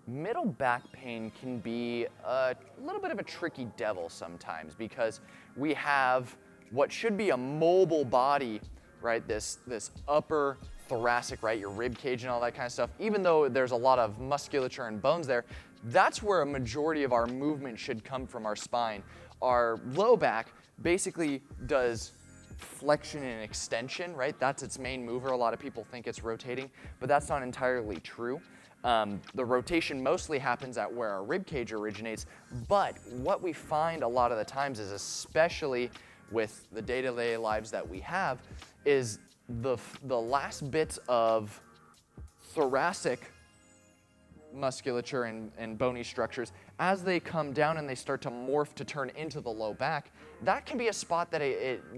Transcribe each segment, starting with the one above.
Middle back pain can be a little bit of a tricky devil sometimes because we have what should be a mobile body, right? This upper thoracic, right? Your rib cage and all that kind of stuff. Even though there's a lot of musculature and bones there, that's where a majority of our movement should come from our spine. Our low back basically does flexion and extension, right? That's its main mover. A lot of people think it's rotating, but that's not entirely true. The rotation mostly happens at where our rib cage originates, but what we find a lot of the times is, especially with the day-to-day lives that we have, is the last bits of thoracic musculature and bony structures, as they come down and they start to morph to turn into the low back, that can be a spot that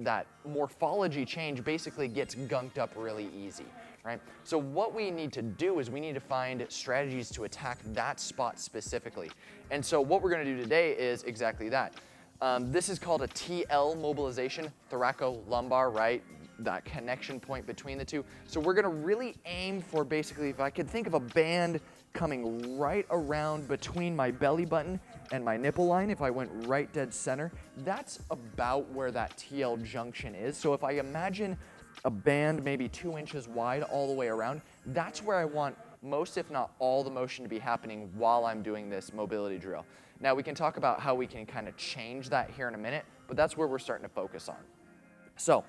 that morphology change basically gets gunked up really easy, right? So what we need to do is we need to find strategies to attack that spot specifically. And so what we're going to do today is exactly that. This is called a TL mobilization, thoracolumbar, right? That connection point between the two. So we're going to really aim for basically, if I could think of a band coming right around between my belly button and my nipple line, if I went right dead center, that's about where that TL junction is. So if I imagine a band maybe 2 inches wide all the way around, that's where I want most, if not all, the motion to be happening while I'm doing this mobility drill. Now we can talk about how we can kind of change that here in a minute, but that's where we're starting to focus on. So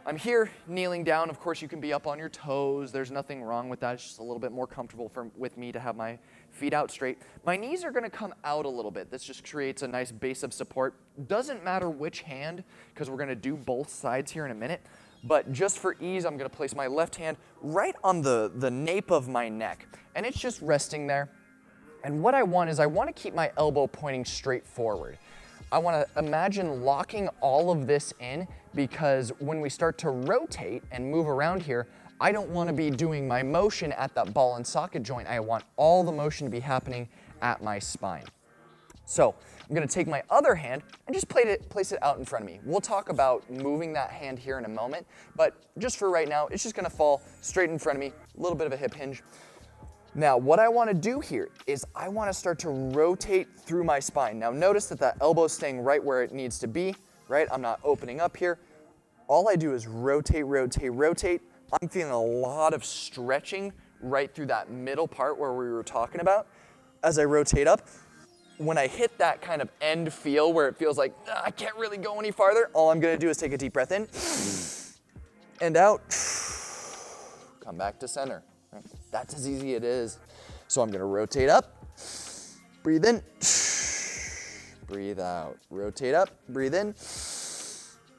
I'm here kneeling down. Of course, you can be up on your toes. There's nothing wrong with that. It's just a little bit more comfortable with me to have my feet out straight. My knees are going to come out a little bit. This just creates a nice base of support. Doesn't matter which hand, because we're going to do both sides here in a minute. But just for ease, I'm going to place my left hand right on the nape of my neck. And it's just resting there. And what I want is I want to keep my elbow pointing straight forward. I want to imagine locking all of this in, because when we start to rotate and move around here, I don't want to be doing my motion at that ball and socket joint. I want all the motion to be happening at my spine. So I'm going to take my other hand and just place it out in front of me. We'll talk about moving that hand here in a moment, but just for right now, it's just going to fall straight in front of me, a little bit of a hip hinge. Now, what I want to do here is I want to start to rotate through my spine. Now, notice that that elbow's staying right where it needs to be, right? I'm not opening up here. All I do is rotate, rotate, rotate. I'm feeling a lot of stretching right through that middle part where we were talking about. As I rotate up, when I hit that kind of end feel where it feels like I can't really go any farther, all I'm going to do is take a deep breath in and out. Come back to center. Right? That's as easy as it is. So I'm going to rotate up, breathe in, breathe out. Rotate up, breathe in,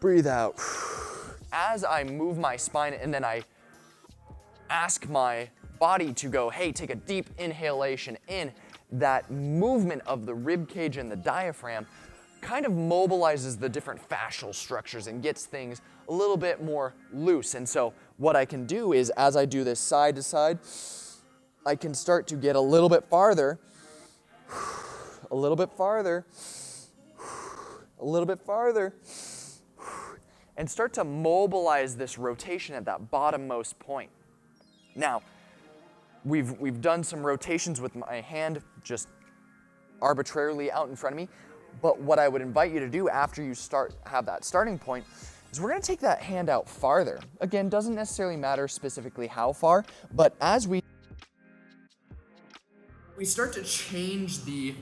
breathe out. As I move my spine and then I ask my body to go, hey, take a deep inhalation in, that movement of the rib cage and the diaphragm kind of mobilizes the different fascial structures and gets things a little bit more loose. And so what I can do is, as I do this side to side, I can start to get a little bit farther, a little bit farther, a little bit farther, and start to mobilize this rotation at that bottommost point. Now, we've done some rotations with my hand just arbitrarily out in front of me, but what I would invite you to do after you have that starting point is we're going to take that hand out farther. Again, doesn't necessarily matter specifically how far, but as we start to change the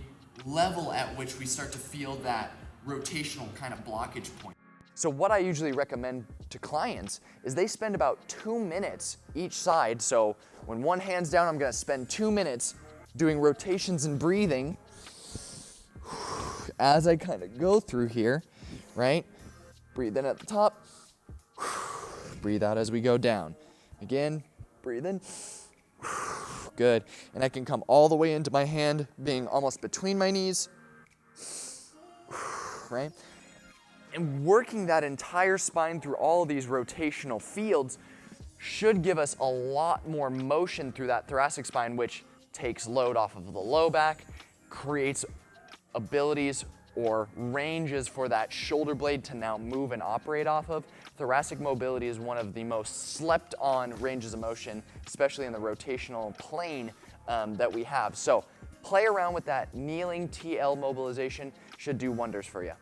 level at which we start to feel that rotational kind of blockage point. So what I usually recommend to clients is they spend about 2 minutes each side. So when one hand's down, I'm going to spend 2 minutes doing rotations and breathing as I kind of go through here, right? Breathe in at the top, breathe out as we go down. Again, breathe in, good. And I can come all the way into my hand being almost between my knees, right? And working that entire spine through all of these rotational fields should give us a lot more motion through that thoracic spine, which takes load off of the low back, creates abilities or ranges for that shoulder blade to now move and operate off of. Thoracic mobility is one of the most slept on ranges of motion, especially in the rotational plane that we have. So play around with that kneeling TL mobilization should do wonders for you.